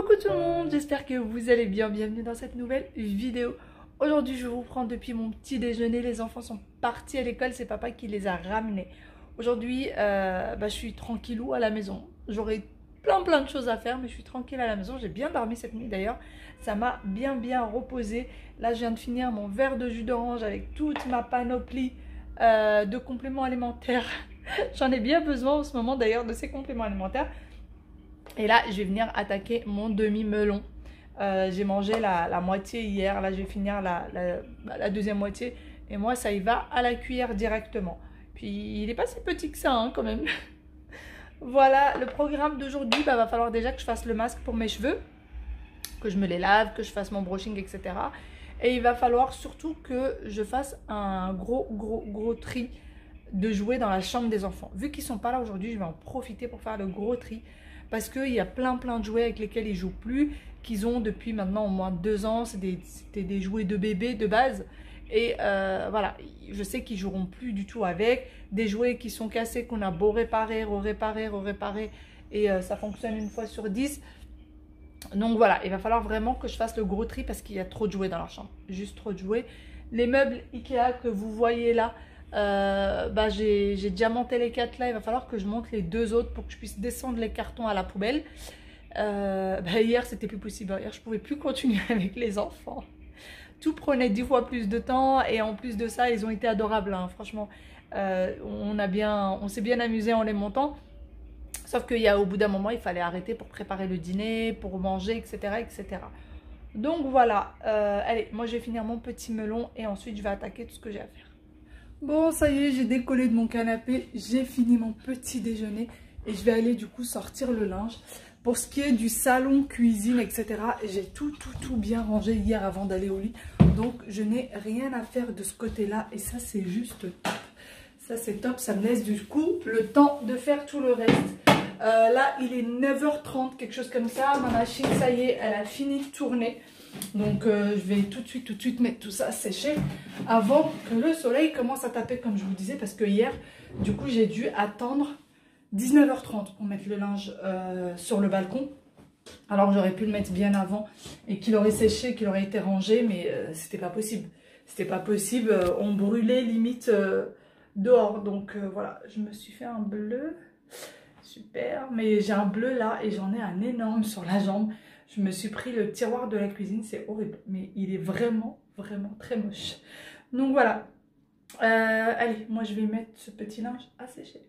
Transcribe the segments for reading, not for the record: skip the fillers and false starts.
Coucou tout le monde, j'espère que vous allez bien, bienvenue dans cette nouvelle vidéo. Aujourd'hui je vous prends depuis mon petit déjeuner, les enfants sont partis à l'école, c'est papa qui les a ramenés. Aujourd'hui je suis tranquillou à la maison, j'aurai plein de choses à faire mais je suis tranquille à la maison, j'ai bien dormi cette nuit d'ailleurs, ça m'a bien reposé. Là je viens de finir mon verre de jus d'orange avec toute ma panoplie de compléments alimentaires. J'en ai bien besoin en ce moment d'ailleurs de ces compléments alimentaires. Et là, je vais venir attaquer mon demi-melon. J'ai mangé la moitié hier. Là, je vais finir la deuxième moitié. Et moi, ça y va à la cuillère directement. Puis, il n'est pas si petit que ça, hein, quand même. Voilà, le programme d'aujourd'hui. Va falloir déjà que je fasse le masque pour mes cheveux. Que je me les lave, que je fasse mon brushing, etc. Et il va falloir surtout que je fasse un gros tri de jouets dans la chambre des enfants. Vu qu'ils ne sont pas là aujourd'hui, je vais en profiter pour faire le gros tri. Parce qu'il y a plein de jouets avec lesquels ils ne jouent plus, qu'ils ont depuis maintenant au moins 2 ans. C'était des jouets de bébé de base. Et voilà, je sais qu'ils ne joueront plus du tout avec. Des jouets qui sont cassés, qu'on a beau réparer, réparer. Et ça fonctionne une fois sur 10. Donc voilà, il va falloir vraiment que je fasse le gros tri parce qu'il y a trop de jouets dans leur chambre. Juste trop de jouets. Les meubles Ikea que vous voyez là, j'ai déjà monté les 4 là, il va falloir que je monte les 2 autres pour que je puisse descendre les cartons à la poubelle. Hier c'était plus possible, hier je pouvais plus continuer avec les enfants, tout prenait 10 fois plus de temps et en plus de ça ils ont été adorables, hein. Franchement on s'est bien amusé en les montant, sauf qu'au bout d'un moment il fallait arrêter pour préparer le dîner, pour manger, etc. Donc voilà, allez, moi je vais finir mon petit melon et ensuite je vais attaquer tout ce que j'ai à faire. Bon, ça y est, j'ai décollé de mon canapé, j'ai fini mon petit déjeuner et je vais aller du coup sortir le linge. Pour ce qui est du salon, cuisine, etc., j'ai tout bien rangé hier avant d'aller au lit. Donc, je n'ai rien à faire de ce côté-là et ça, c'est juste top. Ça, c'est top, ça me laisse du coup le temps de faire tout le reste. Là, il est 9h30, quelque chose comme ça. Ma machine, ça y est, elle a fini de tourner. Donc je vais tout de suite mettre tout ça à sécher avant que le soleil commence à taper comme je vous disais, parce que hier du coup j'ai dû attendre 19h30 pour mettre le linge sur le balcon, alors j'aurais pu le mettre bien avant et qu'il aurait séché, qu'il aurait été rangé, mais c'était pas possible, on brûlait limite dehors. Donc voilà, je me suis fait un bleu, super, mais j'ai un bleu là et j'en ai un énorme sur la jambe. Je me suis pris le tiroir de la cuisine, c'est horrible, mais il est vraiment très moche. Donc voilà, allez, moi je vais mettre ce petit linge à sécher.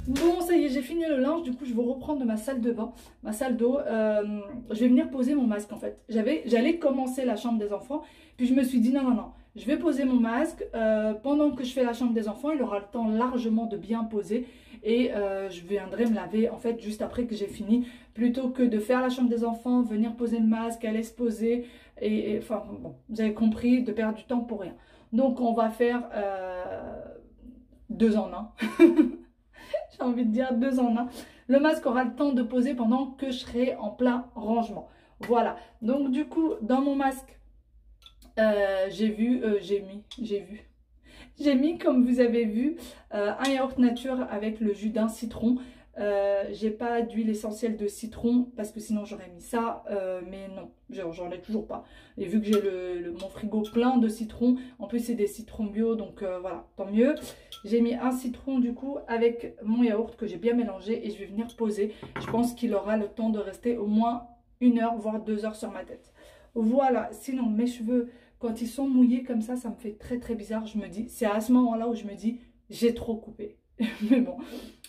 Bon, ça y est, j'ai fini le linge, du coup je vais reprendre de ma salle de bain, ma salle d'eau. Je vais venir poser mon masque en fait. J'allais commencer la chambre des enfants, puis je me suis dit non, je vais poser mon masque. Pendant que je fais la chambre des enfants, il aura le temps largement de bien poser. Et je viendrai me laver en fait juste après que j'ai fini. Plutôt que de faire la chambre des enfants, venir poser le masque, aller se poser. Enfin bon, vous avez compris, de perdre du temps pour rien. Donc on va faire 2 en 1. J'ai envie de dire 2 en 1. Le masque aura le temps de poser pendant que je serai en plein rangement. Voilà. Donc du coup, dans mon masque, j'ai mis, comme vous avez vu, un yaourt nature avec le jus d'un citron. J'ai pas d'huile essentielle de citron parce que sinon j'aurais mis ça, mais non, j'en ai toujours pas. Et vu que j'ai mon frigo plein de citrons, en plus c'est des citrons bio, donc voilà, tant mieux. J'ai mis un citron du coup avec mon yaourt que j'ai bien mélangé et je vais venir poser. Je pense qu'il aura le temps de rester au moins 1 heure voire 2 heures sur ma tête. Voilà, sinon mes cheveux quand ils sont mouillés comme ça me fait très très bizarre. Je me dis, c'est à ce moment-là où je me dis j'ai trop coupé. Mais bon,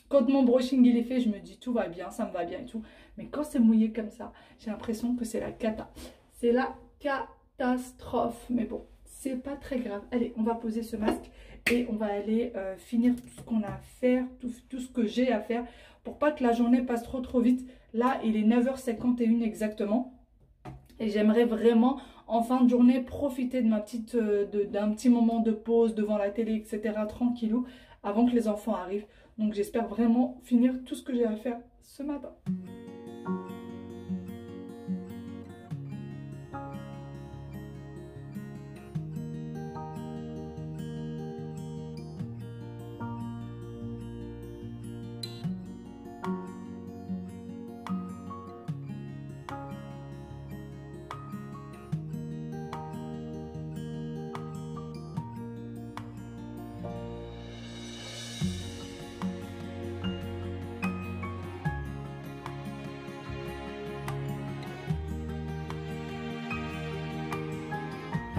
quand mon brushing il est fait, je me dis tout va bien, ça me va bien et tout. Mais quand c'est mouillé comme ça, j'ai l'impression que c'est la cata. C'est la catastrophe. Mais bon, c'est pas très grave. Allez, on va poser ce masque et on va aller finir tout ce qu'on a à faire, tout ce que j'ai à faire pour pas que la journée passe trop vite. Là, il est 9h51 exactement. Et j'aimerais vraiment, en fin de journée, profiter de d'un petit moment de pause devant la télé, etc. tranquillou, avant que les enfants arrivent. Donc j'espère vraiment finir tout ce que j'ai à faire ce matin.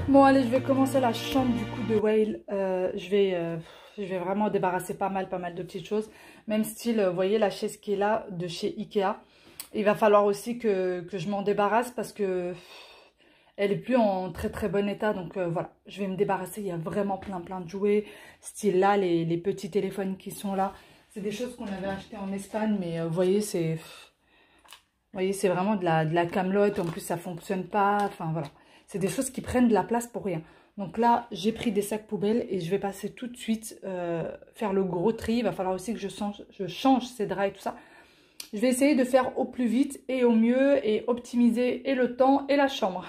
Bon allez, je vais commencer la chambre du coup de Wael. Je vais vraiment débarrasser pas mal de petites choses. Même style, vous voyez la chaise qui est là de chez Ikea. Il va falloir aussi que je m'en débarrasse parce que elle est plus en très bon état. Donc voilà, je vais me débarrasser. Il y a vraiment plein de jouets. Style là, les petits téléphones qui sont là. C'est des choses qu'on avait achetées en Espagne. Mais vous voyez, c'est vraiment de la camelote. En plus, ça fonctionne pas. Enfin voilà. C'est des choses qui prennent de la place pour rien. Donc là, j'ai pris des sacs poubelles et je vais passer tout de suite faire le gros tri. Il va falloir aussi que je change ces draps et tout ça. Je vais essayer de faire au plus vite et au mieux et optimiser et le temps et la chambre.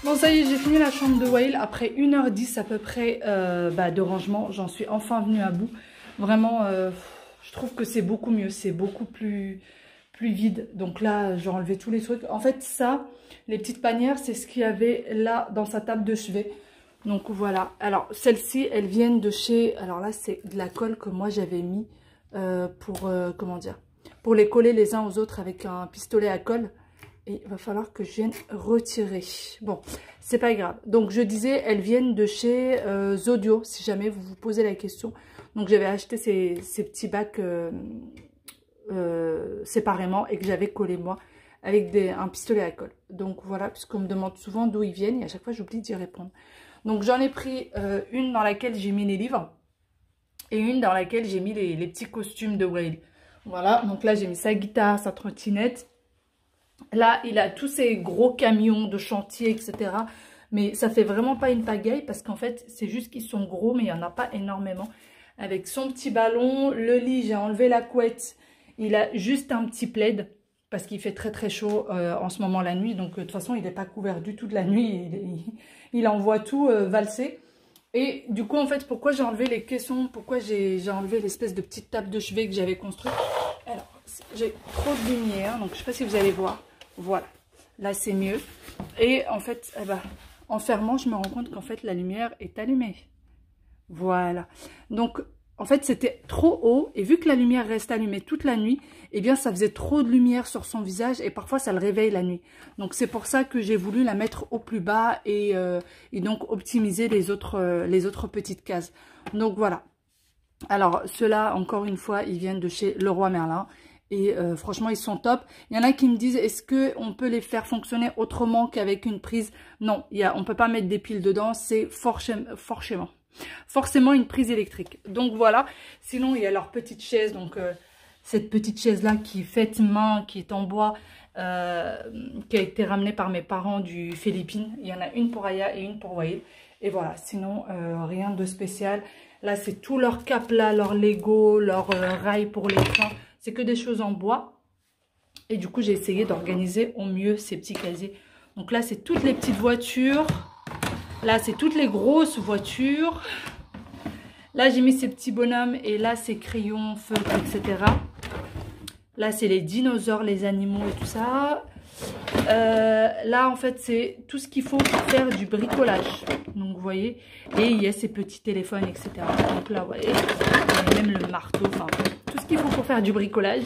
Bon ça y est, j'ai fini la chambre de Wael après 1h10 à peu près de rangement. J'en suis enfin venue à bout. Vraiment, je trouve que c'est beaucoup mieux. C'est beaucoup plus vide. Donc là, j'ai enlevé tous les trucs. En fait, ça, les petites panières, c'est ce qu'il y avait là dans sa table de chevet. Donc voilà. Alors, celles-ci, elles viennent de chez... Alors là, c'est de la colle que moi, j'avais mis comment dire, pour les coller les uns aux autres avec un pistolet à colle. Et il va falloir que je vienne retirer. Bon, c'est pas grave. Donc, je disais, elles viennent de chez Zodio, si jamais vous vous posez la question. Donc, j'avais acheté ces petits bacs séparément et que j'avais collé moi avec un pistolet à colle. Donc, voilà, puisqu'on me demande souvent d'où ils viennent et à chaque fois, j'oublie d'y répondre. Donc, j'en ai pris une dans laquelle j'ai mis les livres et une dans laquelle j'ai mis les petits costumes de Wael. Voilà, donc là, j'ai mis sa guitare, sa trottinette. Là, il a tous ces gros camions de chantier, etc. Mais ça fait vraiment pas une pagaille parce qu'en fait, c'est juste qu'ils sont gros, mais il n'y en a pas énormément. Avec son petit ballon, le lit, j'ai enlevé la couette. Il a juste un petit plaid parce qu'il fait très très chaud en ce moment la nuit. Donc de toute façon, il n'est pas couvert du tout de la nuit. Il envoie tout valser. Et du coup, en fait, pourquoi j'ai enlevé les caissons, pourquoi j'ai enlevé l'espèce de petite table de chevet que j'avais construite. Alors, j'ai trop de lumière, donc je ne sais pas si vous allez voir. Voilà, là c'est mieux. Et en fait, eh ben, en fermant, je me rends compte qu'en fait, la lumière est allumée. Voilà. Donc, en fait, c'était trop haut. Et vu que la lumière reste allumée toute la nuit, eh bien, ça faisait trop de lumière sur son visage. Et parfois, ça le réveille la nuit. Donc, c'est pour ça que j'ai voulu la mettre au plus bas. Et donc, optimiser les autres petites cases. Donc, voilà. Alors, ceux-là, encore une fois, ils viennent de chez Leroy Merlin. Et franchement, ils sont top. Il y en a qui me disent, est-ce qu'on peut les faire fonctionner autrement qu'avec une prise? Non, on ne peut pas mettre des piles dedans. C'est forcément une prise électrique. Donc voilà. Sinon, il y a leur petite chaise. Donc, cette petite chaise-là qui est faite main, qui est en bois, qui a été ramenée par mes parents du Philippines. Il y en a une pour Aya et une pour Wael. Et voilà. Sinon, rien de spécial. Là, c'est tout leur cap là, leur Lego, leur rail pour les trains. C'est que des choses en bois. Et du coup, j'ai essayé d'organiser au mieux ces petits casiers. Donc là, c'est toutes les petites voitures. Là, c'est toutes les grosses voitures. Là, j'ai mis ces petits bonhommes. Et là, c'est crayons, feutres, etc. Là, c'est les dinosaures, les animaux et tout ça. Là, en fait, c'est tout ce qu'il faut pour faire du bricolage. Donc, vous voyez. Et il y a ces petits téléphones, etc. Donc là, vous voyez. Il y a même le marteau. Enfin, tout ce qu'il faut pour faire du bricolage.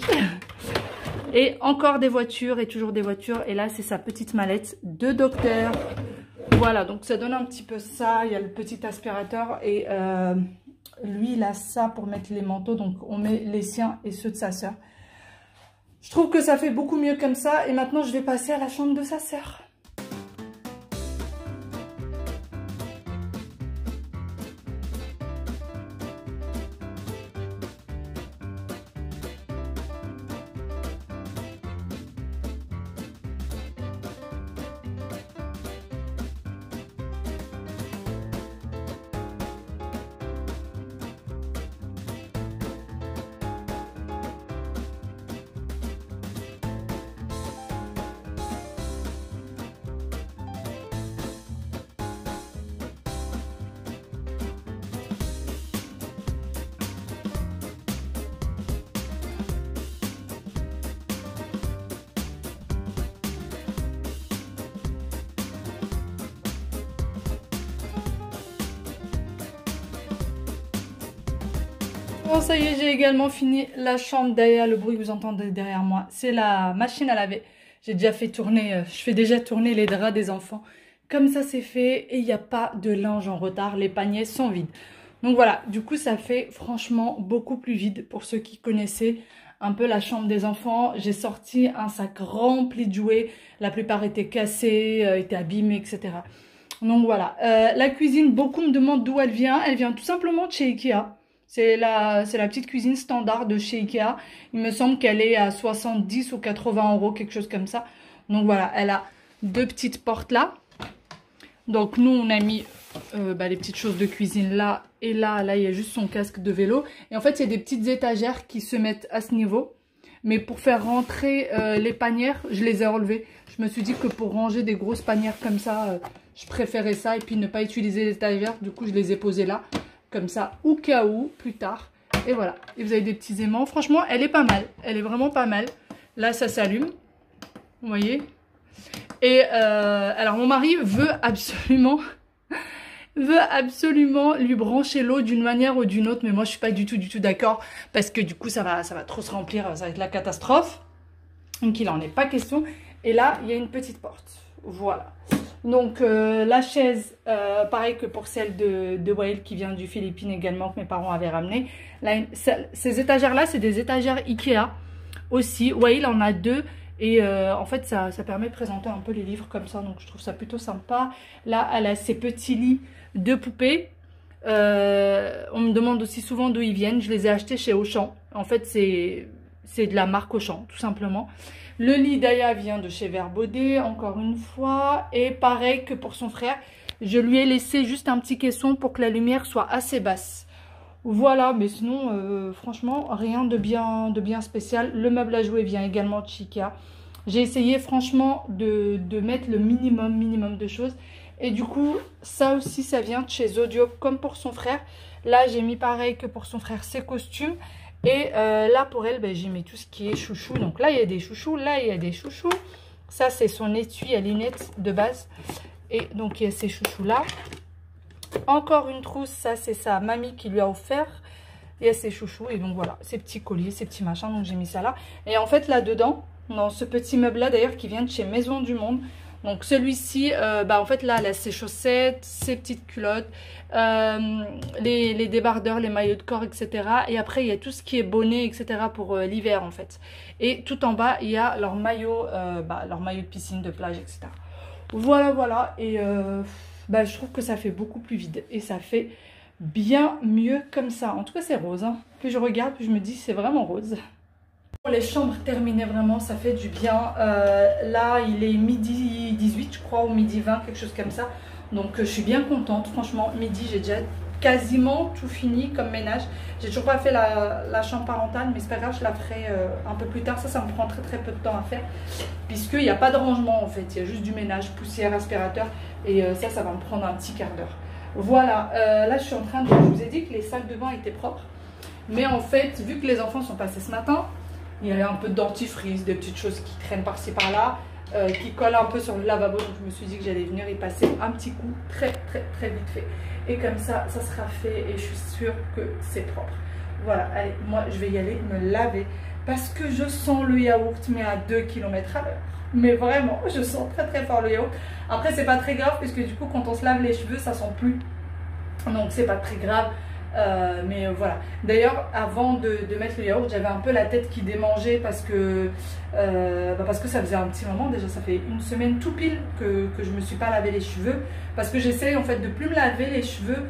Et encore des voitures et toujours des voitures. Et là, c'est sa petite mallette de docteur. Voilà, donc ça donne un petit peu ça. Il y a le petit aspirateur. Et lui, il a ça pour mettre les manteaux. Donc, on met les siens et ceux de sa sœur. Je trouve que ça fait beaucoup mieux comme ça. Et maintenant, je vais passer à la chambre de sa sœur. Bon, ça y est, j'ai également fini la chambre d'Aya. Le bruit que vous entendez derrière moi, c'est la machine à laver. J'ai déjà fait tourner, je fais déjà tourner les draps des enfants. Comme ça, c'est fait et il n'y a pas de linge en retard. Les paniers sont vides. Donc voilà, du coup, ça fait franchement beaucoup plus vide pour ceux qui connaissaient un peu la chambre des enfants. J'ai sorti un sac rempli de jouets. La plupart étaient cassés, étaient abîmés, etc. Donc voilà. La cuisine, beaucoup me demandent d'où elle vient. Elle vient tout simplement de chez Ikea. C'est la petite cuisine standard de chez Ikea. Il me semble qu'elle est à 70 ou 80 €, quelque chose comme ça. Donc voilà, elle a deux petites portes là. Donc nous, on a mis les petites choses de cuisine là. Et là, il y a juste son casque de vélo. Et en fait, il y a des petites étagères qui se mettent à ce niveau. Mais pour faire rentrer les panières, je les ai enlevées. Je me suis dit que pour ranger des grosses panières comme ça, je préférais ça. Et puis ne pas utiliser les étagères. Du coup, je les ai posées là. Comme ça, au cas où, plus tard. Et voilà. Et vous avez des petits aimants. Franchement, elle est pas mal. Elle est vraiment pas mal. Là, ça s'allume. Vous voyez. Et alors, mon mari veut absolument lui brancher l'eau d'une manière ou d'une autre. Mais moi, je suis pas du tout d'accord. Parce que du coup, ça va trop se remplir. Ça va être la catastrophe. Donc, il en est pas question. Et là, il y a une petite porte. Voilà. Donc la chaise, pareil que pour celle de Wael qui vient du Philippines également, que mes parents avaient ramené. Là, ces étagères-là, c'est des étagères Ikea aussi. Wael en a deux et en fait, ça permet de présenter un peu les livres comme ça. Donc je trouve ça plutôt sympa. Là, elle a ses petits lits de poupées. On me demande aussi souvent d'où ils viennent. Je les ai achetés chez Auchan. En fait, c'est de la marque Auchan, tout simplement. Le lit d'Aya vient de chez Verbaudet, encore une fois. Et pareil que pour son frère, je lui ai laissé juste un petit caisson pour que la lumière soit assez basse. Voilà, mais sinon, franchement, rien de bien spécial. Le meuble à jouer vient également de Ikea. J'ai essayé franchement de mettre le minimum de choses. Et du coup, ça aussi, ça vient de chez Zodio, comme pour son frère. Là, j'ai mis pareil que pour son frère, ses costumes. Et là, pour elle, ben, j'ai mis tout ce qui est chouchou. Donc là, il y a des chouchous. Là, il y a des chouchous. Ça, c'est son étui à lunettes de base. Et donc, il y a ces chouchous-là. Encore une trousse. Ça, c'est sa mamie qui lui a offert. Il y a ses chouchous. Et donc, voilà, ces petits colliers, ces petits machins. Donc, j'ai mis ça là. Et en fait, là-dedans, dans ce petit meuble-là, d'ailleurs, qui vient de chez Maison du Monde. Donc celui-ci, en fait là, elle a ses chaussettes, ses petites culottes, les débardeurs, les maillots de corps, etc. Et après, il y a tout ce qui est bonnet, etc. pour l'hiver en fait. Et tout en bas, il y a leur maillot de piscine, de plage, etc. Voilà. Et je trouve que ça fait beaucoup plus vide. Et ça fait bien mieux comme ça. En tout cas, c'est rose. Hein. Plus je regarde, plus je me dis c'est vraiment rose. Les chambres terminées, vraiment, ça fait du bien. Là, il est midi 18, je crois, ou midi 20, quelque chose comme ça. Donc, je suis bien contente. Franchement, midi, j'ai déjà quasiment tout fini comme ménage. J'ai toujours pas fait la chambre parentale, mais c'est pas grave, je la ferai un peu plus tard. Ça me prend très peu de temps à faire, puisqu'il n'y a pas de rangement, en fait. Il y a juste du ménage, poussière, aspirateur. Et ça va me prendre un petit quart d'heure. Voilà, là, je suis en train de... Je vous ai dit que les salles de bain étaient propres. Mais en fait, vu que les enfants sont passés ce matin... Il y avait un peu de dentifrice, des petites choses qui traînent par-ci par-là, qui collent un peu sur le lavabo. Donc je me suis dit que j'allais venir y passer un petit coup très vite fait. Et comme ça sera fait et je suis sûre que c'est propre. Voilà, allez, moi je vais y aller me laver parce que je sens le yaourt, mais à 2 km à l'heure. Mais vraiment, je sens très fort le yaourt. Après, c'est pas très grave puisque du coup, quand on se lave les cheveux, ça sent plus. Donc c'est pas très grave. Mais voilà. D'ailleurs, avant de mettre le yaourt, j'avais un peu la tête qui démangeait parce que ça faisait un petit moment, déjà ça fait une semaine tout pile que je me suis pas lavé les cheveux, parce que j'essaye en fait de plus me laver les cheveux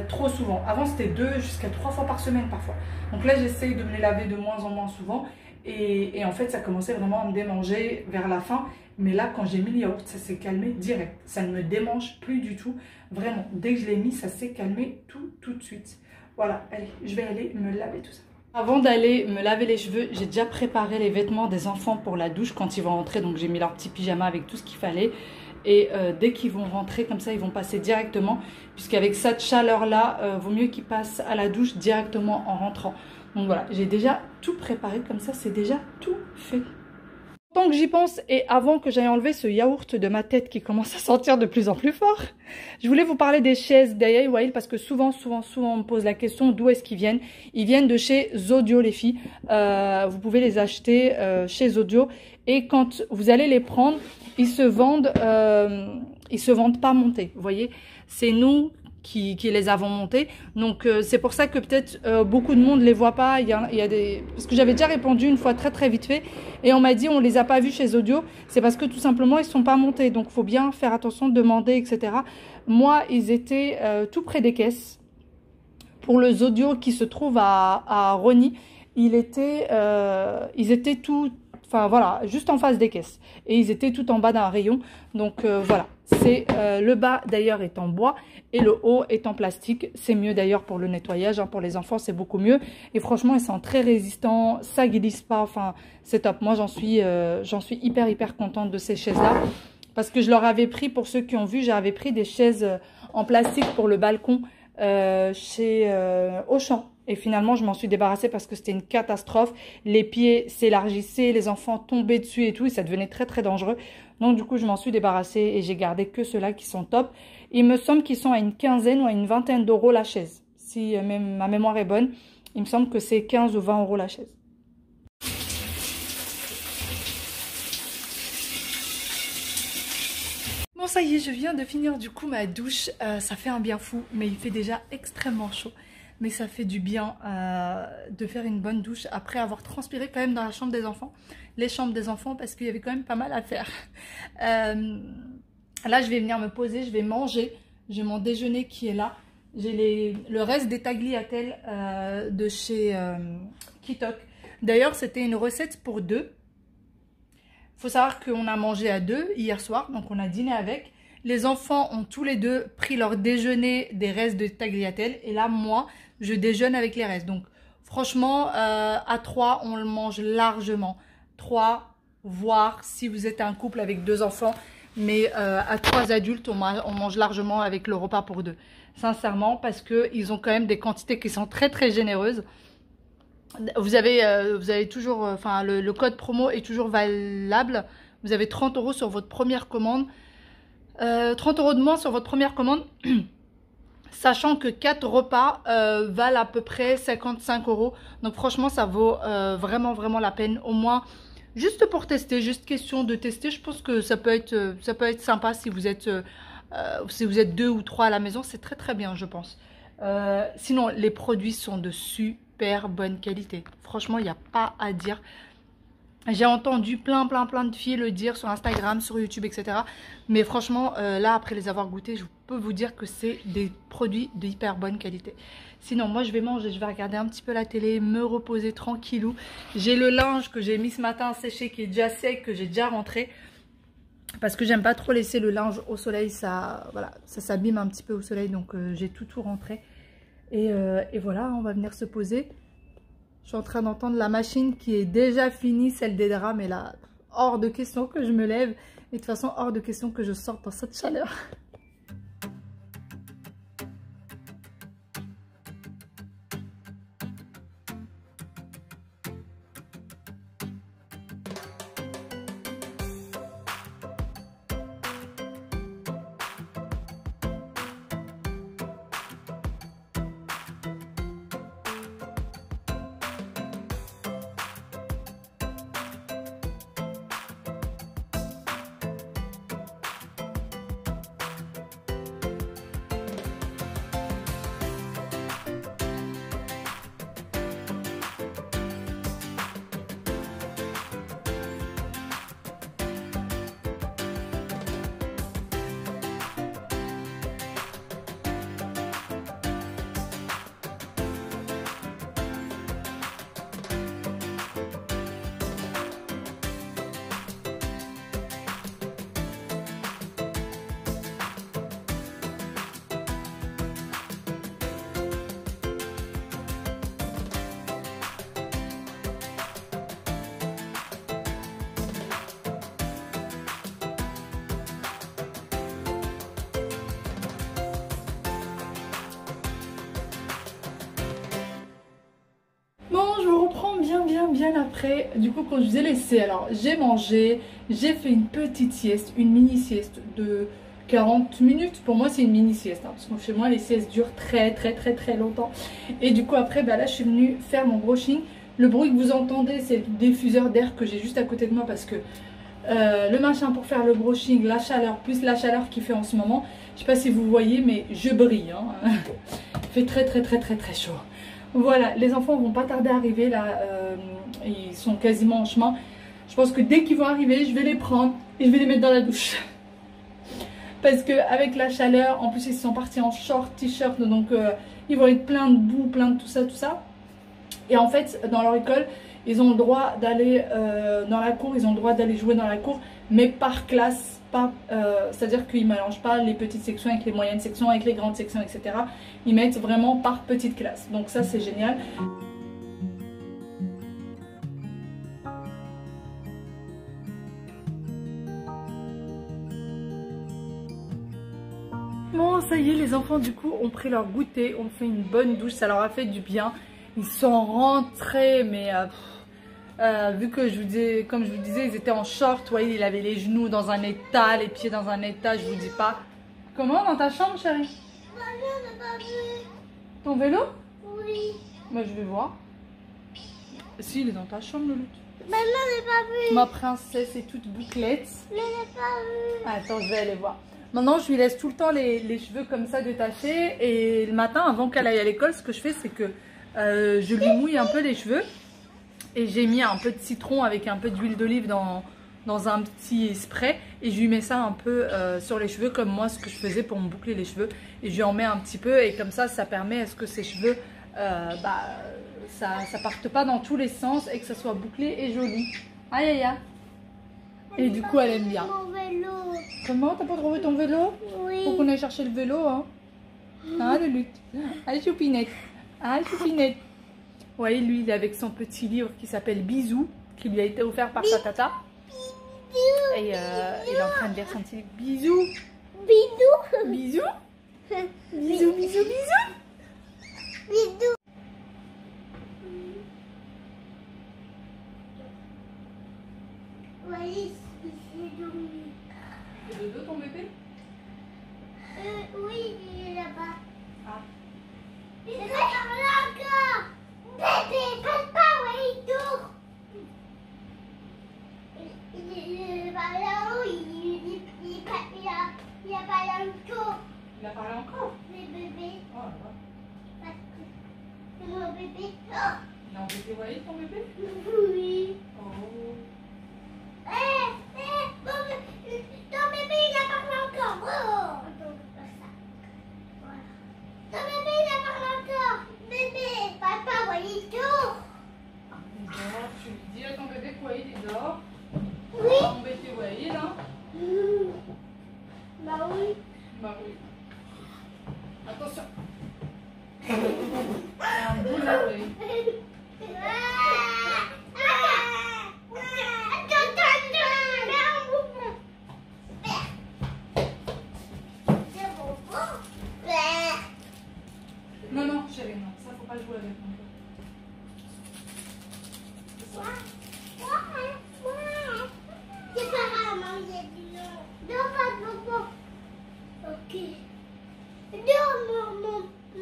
trop souvent. Avant c'était 2 jusqu'à 3 fois par semaine parfois. Donc là j'essaye de me les laver de moins en moins souvent et en fait ça commençait vraiment à me démanger vers la fin. Mais là, quand j'ai mis le yaourt, ça s'est calmé direct. Ça ne me démange plus du tout. Vraiment, dès que je l'ai mis, ça s'est calmé tout de suite. Voilà, allez, je vais aller me laver tout ça. Avant d'aller me laver les cheveux, j'ai déjà préparé les vêtements des enfants pour la douche quand ils vont rentrer. Donc j'ai mis leur petit pyjama avec tout ce qu'il fallait. Et dès qu'ils vont rentrer, comme ça, ils vont passer directement. Puisqu'avec cette chaleur-là, vaut mieux qu'ils passent à la douche directement en rentrant. Donc voilà, j'ai déjà tout préparé. Comme ça, c'est déjà tout fait. Tant que j'y pense et avant que j'aille enlever ce yaourt de ma tête qui commence à sentir de plus en plus fort, je voulais vous parler des chaises d'Aya Wild parce que souvent on me pose la question d'où est-ce qu'ils viennent. Ils viennent de chez Zodio les filles. Vous pouvez les acheter chez Zodio et quand vous allez les prendre, ils se vendent pas montés. Vous voyez, c'est nous qui les avons montés. Donc c'est pour ça que peut-être beaucoup de monde les voit pas. Il y a des... Parce que j'avais déjà répondu une fois très vite fait et on m'a dit on les a pas vus chez Zodio. C'est parce que tout simplement ils sont pas montés. Donc il faut bien faire attention, demander, etc. Moi ils étaient tout près des caisses. Pour le Zodio qui se trouve à Rosny, ils étaient tout... Enfin voilà, juste en face des caisses. Et ils étaient tout en bas d'un rayon. Donc voilà, c'est le bas d'ailleurs est en bois et le haut est en plastique. C'est mieux d'ailleurs pour le nettoyage, hein, pour les enfants c'est beaucoup mieux. Et franchement ils sont très résistants, ça glisse pas, enfin c'est top. Moi j'en suis hyper contente de ces chaises là. Parce que je leur avais pris, pour ceux qui ont vu, j'avais pris des chaises en plastique pour le balcon chez Auchan. Et finalement, je m'en suis débarrassée parce que c'était une catastrophe. Les pieds s'élargissaient, les enfants tombaient dessus et tout. Et ça devenait très dangereux. Donc, du coup, je m'en suis débarrassée et j'ai gardé que ceux-là qui sont top. Il me semble qu'ils sont à une quinzaine ou à une vingtaine d'euros la chaise. Si même ma mémoire est bonne, il me semble que c'est 15 ou 20 euros la chaise. Bon, ça y est, je viens de finir du coup ma douche. Ça fait un bien fou, mais il fait déjà extrêmement chaud. Mais ça fait du bien de faire une bonne douche après avoir transpiré quand même dans la chambre des enfants. Les chambres des enfants parce qu'il y avait quand même pas mal à faire. Là, je vais venir me poser, je vais manger. J'ai mon déjeuner qui est là. J'ai le reste des tagliatelles de chez Kitok. D'ailleurs, c'était une recette pour deux. Il faut savoir qu'on a mangé à deux hier soir, donc on a dîné avec. Les enfants ont tous les deux pris leur déjeuner des restes de tagliatelle. Et là, moi, je déjeune avec les restes. Donc, franchement, à 3, on le mange largement. 3, voire si vous êtes un couple avec 2 enfants. Mais à 3 adultes, on mange largement avec le repas pour 2. Sincèrement, parce qu'ils ont quand même des quantités qui sont très très généreuses. Vous avez toujours, enfin le code promo est toujours valable. Vous avez 30 € sur votre première commande. 30 € de moins sur votre première commande. Sachant que 4 repas valent à peu près 55 €. Donc franchement, ça vaut vraiment vraiment la peine. Au moins, juste pour tester, juste question de tester. Je pense que ça peut être sympa si vous êtes 2 ou 3 à la maison. C'est très très bien, je pense. Sinon, les produits sont de super bonne qualité. Franchement, il n'y a pas à dire. J'ai entendu plein de filles le dire sur Instagram, sur YouTube, etc. Mais franchement, là, après les avoir goûtés, je peux vous dire que c'est des produits de hyper bonne qualité. Sinon, moi, je vais manger, je vais regarder un petit peu la télé, me reposer tranquillou. J'ai le linge que j'ai mis ce matin à sécher, qui est déjà sec, que j'ai déjà rentré. Parce que j'aime pas trop laisser le linge au soleil, ça s'abîme un petit peu au soleil. Donc, j'ai tout rentré. Et voilà, on va venir se poser. Je suis en train d'entendre la machine qui est déjà finie, celle des draps, mais là, hors de question que je me lève. Et de toute façon, hors de question que je sorte dans cette chaleur. Bon, je vous reprends bien après. Du coup, quand je vous ai laissé, alors j'ai mangé, j'ai fait une petite sieste, une mini sieste de 40 minutes. Pour moi, c'est une mini sieste, hein, parce que chez moi, les siestes durent très longtemps. Et du coup, après, bah, là, je suis venue faire mon brushing. Le bruit que vous entendez, c'est le diffuseur d'air que j'ai juste à côté de moi, parce que le machin pour faire le brushing, la chaleur, plus la chaleur qu'il fait en ce moment. Je sais pas si vous voyez, mais je brille. Hein. Il fait très chaud. Voilà, les enfants vont pas tarder à arriver là, ils sont quasiment en chemin. Je pense que dès qu'ils vont arriver, je vais les prendre et je vais les mettre dans la douche. Parce que avec la chaleur, en plus ils sont partis en short, t-shirt, donc ils vont être plein de boue, plein de tout ça. Et en fait, dans leur école, ils ont le droit d'aller dans la cour, ils ont le droit d'aller jouer dans la cour, mais par classe. C'est-à-dire qu'ils ne mélangent pas les petites sections avec les moyennes sections, avec les grandes sections, etc. Ils mettent vraiment par petite classe. Donc ça, c'est génial. Bon, ça y est, les enfants, du coup, ont pris leur goûter, ont fait une bonne douche, ça leur a fait du bien. Ils sont rentrés, mais... vu que comme je vous disais, ils étaient en short, voyez, il avait les genoux dans un état, les pieds dans un état, je vous dis pas. Comment, dans ta chambre, chérie? Maman n'a pas vu. Ton vélo? Oui. Bah, je vais voir. Si, il est dans ta chambre, Louloute. Maman n'a pas vu. Ma princesse est toute bouclette. Je l'ai pas vu. Attends, je vais aller voir. Maintenant, je lui laisse tout le temps les cheveux comme ça détachés. Et le matin, avant qu'elle aille à l'école, ce que je fais, c'est que je lui mouille un peu les cheveux. Et j'ai mis un peu de citron avec un peu d'huile d'olive dans un petit spray. Et je lui mets ça un peu sur les cheveux, comme moi, ce que je faisais pour me boucler les cheveux. Et je lui en mets un petit peu. Et comme ça permet à ce que ses cheveux ça parte pas dans tous les sens et que ça soit bouclé et joli. Aïe aïe aïe. Et du coup, elle aime bien. Mon vélo. Comment? T'as pas trouvé ton vélo? Oui. Faut qu'on aille chercher le vélo, hein. Ah, le lutte. Allez, choupinette. Allez, choupinette. Ouais, lui, il est avec son petit livre qui s'appelle Bisous, qui lui a été offert par sa tata. Et il est en train de lire son petit livre. Bisous. Bidou. Bisous. Bisous, bisous, bisous. Bidou. Oui, il s'est dormi. C'est le dos ton bébé? Oui, il est là-bas. Ah. Il est par là encore. Bébé, papa, ouais, il dort. Il est par là-haut, il a pas encore. Il a parlé encore? Les bébés, Oh là là. parce que c'est mon bébé. Il a embêté Walid, ton bébé? Oui. Oh. Ton bébé, il a parlé encore. Oh, donc, ça. Voilà. Ton bébé, il a parlé encore. Bébé, papa, ouais, il dort. Il dort. Tu lui dis à ton bébé que Walid il dort. Oui. On va embêter Walid, hein? Bah oui. Bah oui. Attention. Un bout là, Walid. Non, non, chérie, non. Ça, faut pas jouer avec moi. C'est pas grave, manger du nom. Non, pas de ok. Non,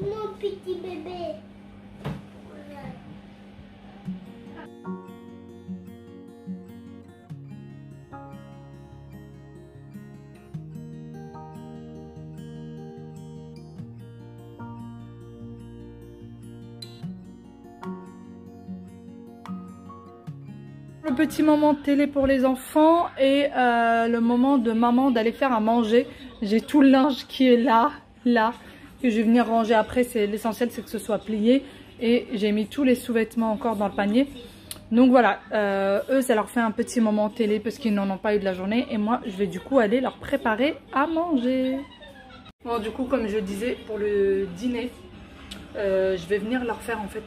mon petit bébé. Voilà. Le petit moment de télé pour les enfants et le moment de maman d'aller faire à manger. J'ai tout le linge qui est là, que je vais venir ranger après. L'essentiel, c'est que ce soit plié. Et j'ai mis tous les sous-vêtements encore dans le panier. Donc voilà, eux, ça leur fait un petit moment télé parce qu'ils n'en ont pas eu de la journée. Et moi, je vais du coup aller leur préparer à manger. Bon, du coup, comme je disais, pour le dîner, je vais venir leur faire en fait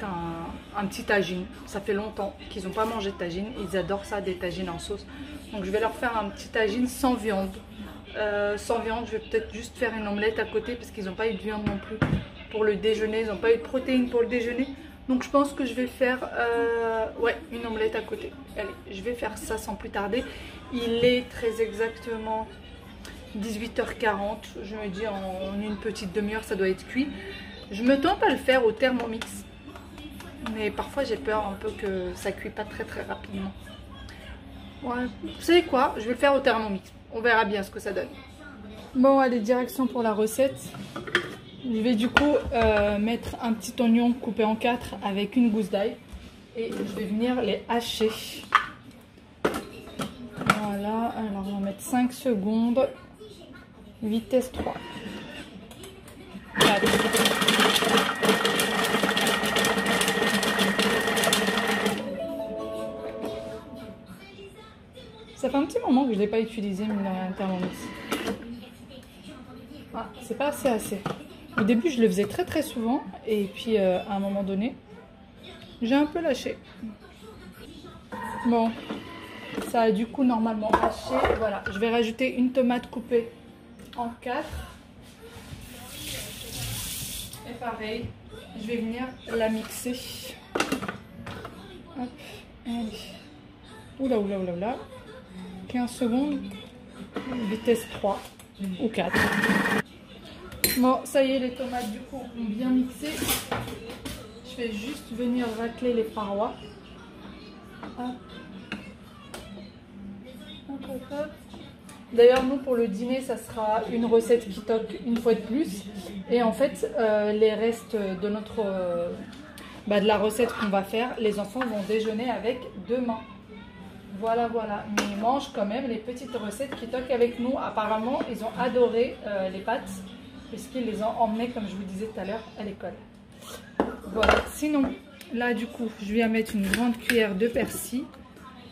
un petit tagine. Ça fait longtemps qu'ils n'ont pas mangé de tagine. Ils adorent ça, des tagines en sauce. Donc je vais leur faire un petit tagine sans viande. Sans viande, je vais peut-être juste faire une omelette à côté parce qu'ils n'ont pas eu de viande non plus pour le déjeuner. Ils n'ont pas eu de protéines pour le déjeuner. Donc je pense que je vais faire ouais, une omelette à côté. Allez, je vais faire ça sans plus tarder. Il est très exactement 18h40. Je me dis en une petite demi-heure ça doit être cuit. Je me tente à le faire au Thermomix, mais parfois j'ai peur un peu que ça cuit pas très rapidement. Ouais. Vous savez quoi? Je vais le faire au Thermomix. On verra bien ce que ça donne. Bon, allez, direction pour la recette. Je vais du coup mettre un petit oignon coupé en 4 avec une gousse d'ail. Et je vais venir les hacher. Voilà, alors on va mettre 5 secondes. Vitesse 3. 4. Ça fait un petit moment que je ne l'ai pas utilisé, mine de rien, un Thermomix. Ah, c'est pas assez. Au début, je le faisais très souvent. Et puis, à un moment donné, j'ai un peu lâché. Bon, ça a du coup normalement haché. Voilà, je vais rajouter une tomate coupée en 4. Et pareil, je vais venir la mixer. Hop, allez. Oula. 15 secondes, vitesse 3 ou 4. Bon, ça y est, les tomates du coup ont bien mixé. Je vais juste venir racler les parois. Hop. D'ailleurs, nous pour le dîner, ça sera une recette qui toque une fois de plus. Et en fait, les restes de notre de la recette qu'on va faire, les enfants vont déjeuner avec demain. Voilà. Mais ils mangent quand même les petites recettes qui toquent avec nous. Apparemment, ils ont adoré les pâtes puisqu'ils les ont emmenées, comme je vous disais tout à l'heure, à l'école. Voilà. Sinon, Là, du coup, je viens mettre une grande cuillère de persil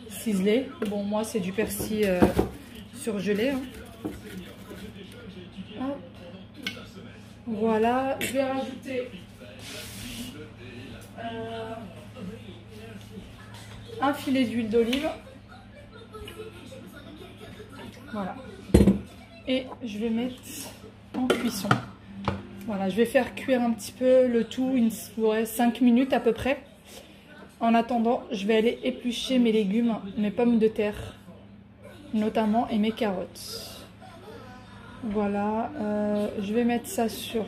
ciselé. Bon, moi, c'est du persil surgelé. Hein. Hop. Voilà, je vais rajouter un filet d'huile d'olive. Voilà. Et je vais mettre en cuisson. Voilà, je vais faire cuire un petit peu le tout, 5 minutes à peu près. En attendant, je vais aller éplucher mes légumes, mes pommes de terre, notamment, et mes carottes. Voilà, je vais mettre ça sur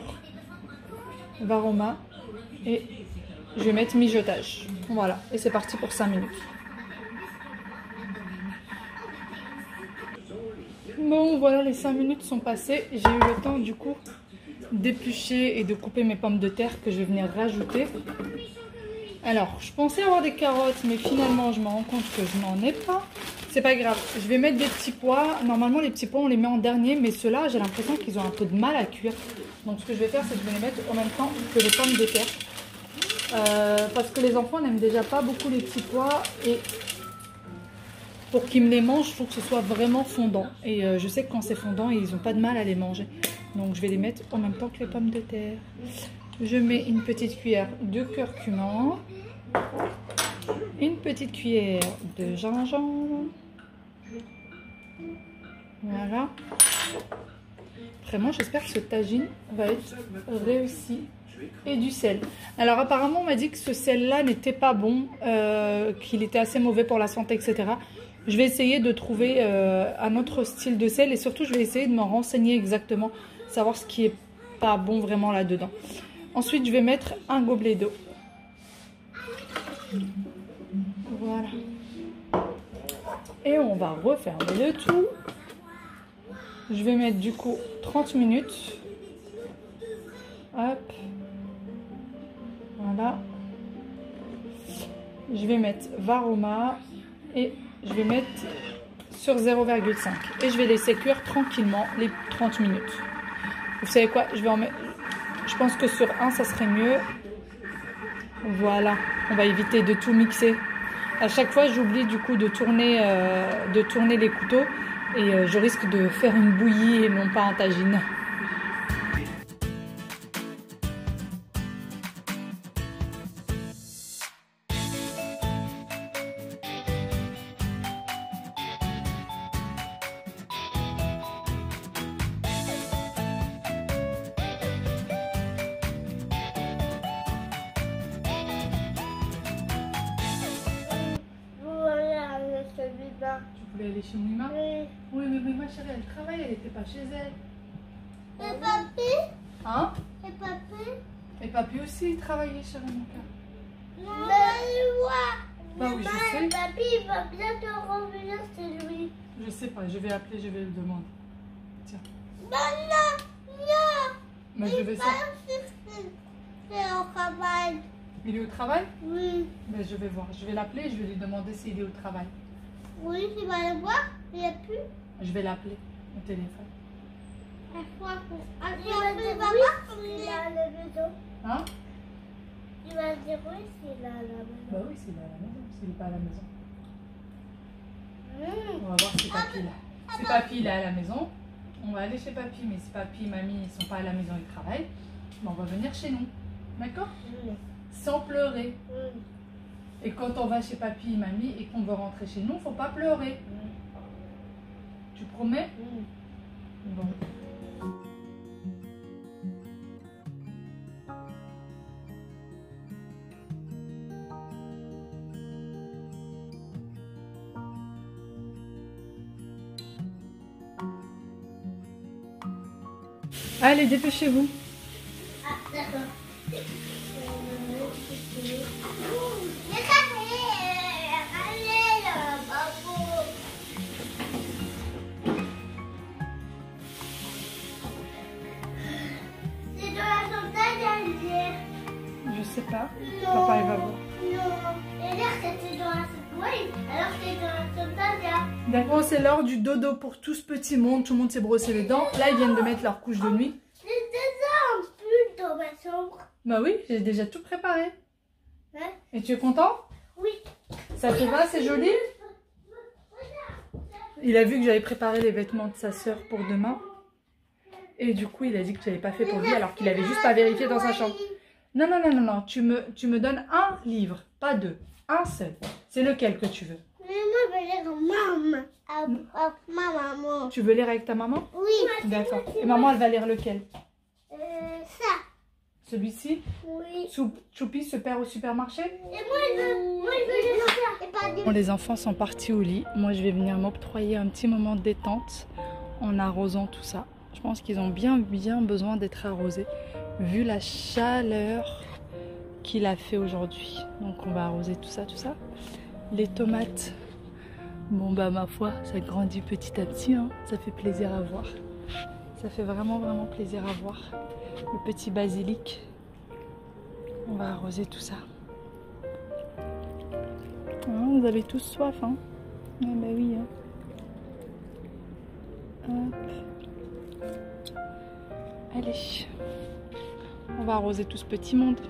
Varoma et je vais mettre mijotage. Voilà, et c'est parti pour 5 minutes. Bon, voilà, les 5 minutes sont passées. J'ai eu le temps du coup d'éplucher et de couper mes pommes de terre que je vais venir rajouter. Alors, je pensais avoir des carottes, mais finalement, je me rends compte que je n'en ai pas. C'est pas grave, je vais mettre des petits pois. Normalement, les petits pois, on les met en dernier, mais ceux-là, j'ai l'impression qu'ils ont un peu de mal à cuire. Donc, ce que je vais faire, c'est que je vais les mettre en même temps que les pommes de terre. Parce que les enfants n'aiment déjà pas beaucoup les petits pois. Et pour qu'ils me les mangent, il faut que ce soit vraiment fondant. Et je sais que quand c'est fondant, ils n'ont pas de mal à les manger. Donc, je vais les mettre en même temps que les pommes de terre. Je mets une petite cuillère de curcuma, une petite cuillère de gingembre. Voilà. Vraiment, j'espère que ce tagine va être réussi. Et du sel. Alors apparemment, on m'a dit que ce sel-là n'était pas bon, qu'il était assez mauvais pour la santé, etc. Je vais essayer de trouver un autre style de sel et surtout, je vais essayer de me renseigner exactement, savoir ce qui est pas bon vraiment là-dedans. Ensuite, je vais mettre un gobelet d'eau. Voilà. Et on va refermer le tout. Je vais mettre du coup 30 minutes. Hop. Voilà. Je vais mettre Varoma et je vais mettre sur 0,5. Et je vais laisser cuire tranquillement les 30 minutes. Vous savez quoi? Je vais en mettre... Je pense que sur 1, ça serait mieux. Voilà, on va éviter de tout mixer. À chaque fois, j'oublie du coup de tourner les couteaux et je risque de faire une bouillie et non pas un tagine. Tu voulais aller chez Mima? Oui. Oui, mais ma chérie, elle travaille, elle n'était pas chez elle. Et papy? Hein? Et papy? Et papy aussi, il travaillait, chérie, mon cœur. Non, je vois. Bah oui, je sais. Papy, il va bientôt revenir, c'est lui. Je sais pas, je vais appeler, je vais le demander. Tiens. Non, non. Mais je vais ça. C'est au travail. Il est au travail? Oui. Mais je vais voir, je vais l'appeler, je vais lui demander s'il est au travail. Oui, tu vas le voir, il n'y a plus. Je vais l'appeler au téléphone. Il va voir s'il est à la maison. Hein? Il va dire oui s'il est à la maison. Bah oui, s'il est à la maison, s'il n'est pas à la maison. Mmh. On va voir si papy est là. Si papy il est à la maison, on va aller chez papy. Mais si papy et mamie ils sont pas à la maison, ils travaillent, ben on va venir chez nous. D'accord? Sans pleurer. Et quand on va chez papy et mamie et qu'on veut rentrer chez nous, faut pas pleurer. Tu promets? Bon. Allez, dépêchez-vous. Ah, d'accord. Je sais pas. Non. Papa, il va voir. Non. Et là, c'était dans la soupe. Oui, alors c'est dans la soupe d'India. D'accord, c'est l'heure du dodo pour tout ce petit monde. Tout le monde s'est brossé les dents. Là, ils viennent de mettre leur couche de nuit. J'ai déjà un pull dans ma chambre. Bah oui, j'ai déjà tout préparé. Hein? Et tu es content? Oui. Ça te va, c'est joli? Il a vu que j'avais préparé les vêtements de sa sœur pour demain. Et du coup, il a dit que tu n'avais pas fait pour lui alors qu'il avait juste pas vérifié dans sa chambre. Non, non, non, non, non. Tu me donnes un livre, pas deux. Un seul. C'est lequel que tu veux? Mais moi, je veux lire maman. Ma maman. Tu veux lire avec ta maman? Oui. D'accord. Et maman, elle va lire lequel? Ça. Celui-ci? Oui. Choupi se perd au supermarché? Et moi, je veux lire ça. Et pas Bon, les enfants sont partis au lit. Moi, je vais venir m'octroyer un petit moment de détente en arrosant tout ça. Je pense qu'ils ont bien besoin d'être arrosés vu la chaleur qu'il a fait aujourd'hui. Donc, on va arroser tout ça, tout ça. Les tomates, bon bah ma foi, ça grandit petit à petit. Hein. Ça fait plaisir à voir. Ça fait vraiment plaisir à voir. Le petit basilic. On va arroser tout ça. Ah, vous avez tous soif, hein? Ah bah oui, hein. Hop. Allez. On va arroser tout ce petit monde.